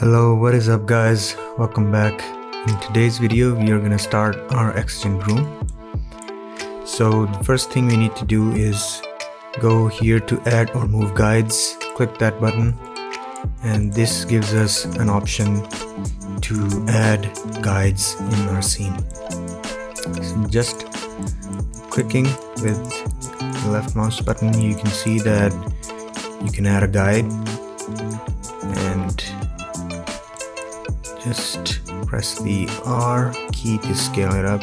Hello, what is up guys? Welcome back. In today's video we are going to start our Oxygen groom. So the first thing we need to do is go here to add or move guides, click that button, and this gives us an option to add guides in our scene. So just clicking with the left mouse button, you can see that you can add a guide, and just press the R key to scale it up.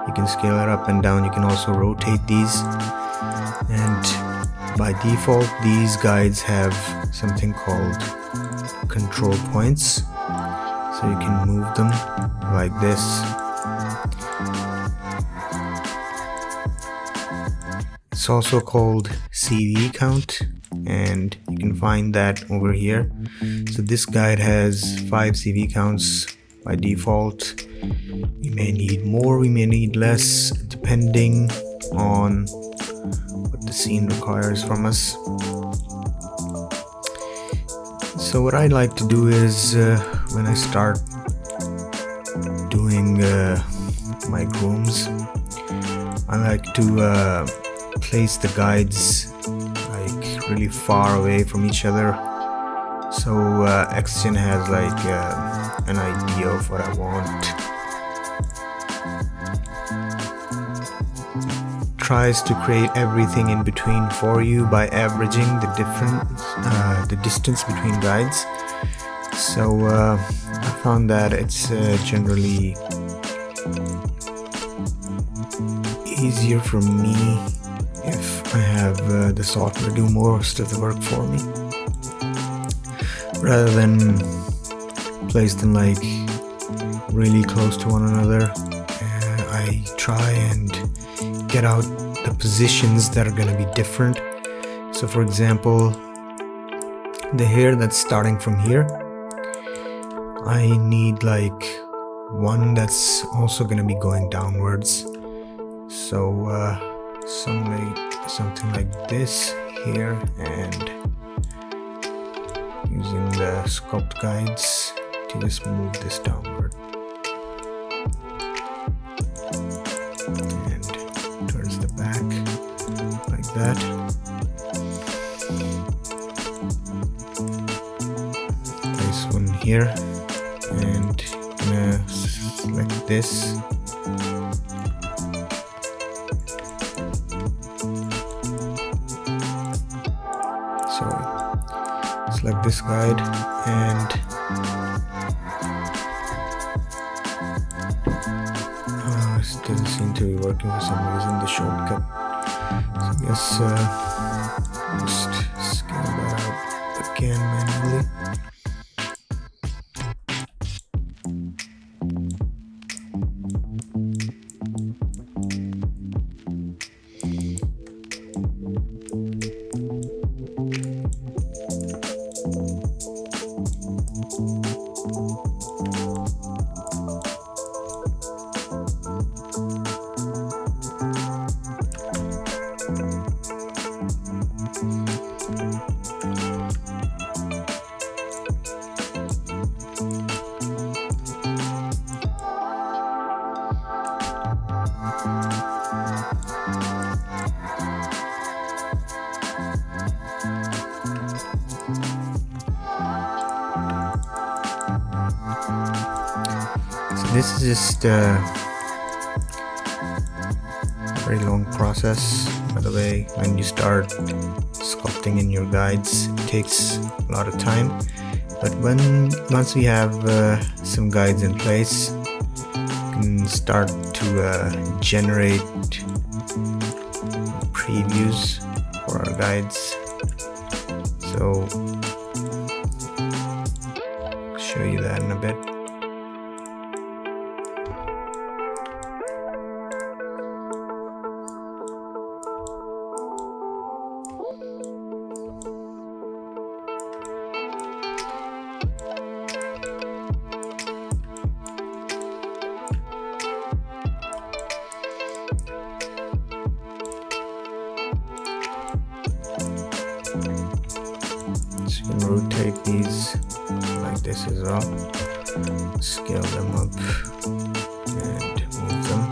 You can scale it up and down. You can also rotate these, and by default these guides have something called control points, so you can move them like this. It's also called CV count, and you can find that over here. So this guide has 5 CV counts by default. We may need more, we may need less, depending on what the scene requires from us. So what I like to do is when I start doing my grooms, I like to place the guides like really far away from each other, so Oxygen has like an idea of what I want. Tries to create everything in between for you by averaging the distance between guides. So I found that it's generally easier for me if I have the software do most of the work for me, rather than place them like really close to one another. I try and get out the positions that are going to be different. So for example, the hair that's starting from here, I need like one that's also going to be going downwards. So something like this here, and using the sculpt guides to just move this downward and towards the back like that. Place one here, and I'm gonna select this. Select this guide, and it doesn't seem to be working for some reason, the shortcut. So I guess just scale that out again manually. This is just a very long process. By the way, when you start sculpting in your guides, it takes a lot of time. But once we have some guides in place, we can start to generate previews for our guides. So I'll show you that in a bit. So you can rotate these like this as well. Scale them up and move them.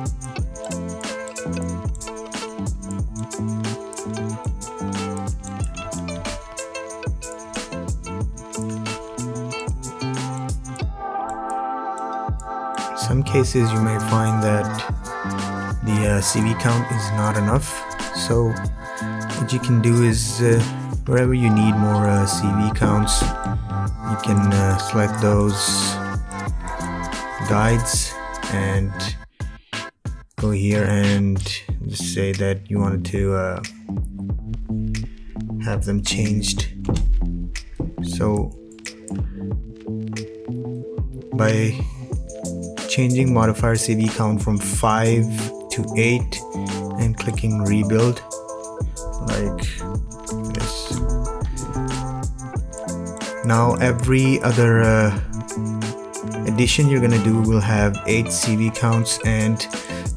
Some cases you may find that the CV count is not enough, so what you can do is wherever you need more CV counts, you can select those guides and go here and just say that you wanted to have them changed. So by changing modifier CV count from 5 to 8 and clicking rebuild like this, now every other addition you're gonna do will have 8 CV counts, and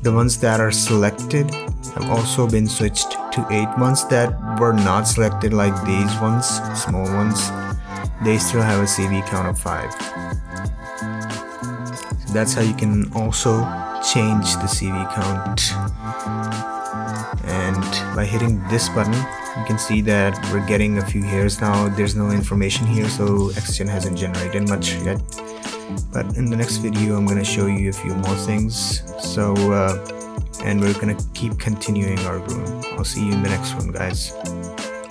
the ones that are selected have also been switched to 8. Ones that were not selected, like these ones, small ones, they still have a CV count of 5. So that's how you can also change the CV count. And by hitting this button, you can see that we're getting a few hairs now. There's no information here, so Xgen hasn't generated much yet. But in the next video, I'm going to show you a few more things. So, and we're going to keep continuing our groom. I'll see you in the next one, guys.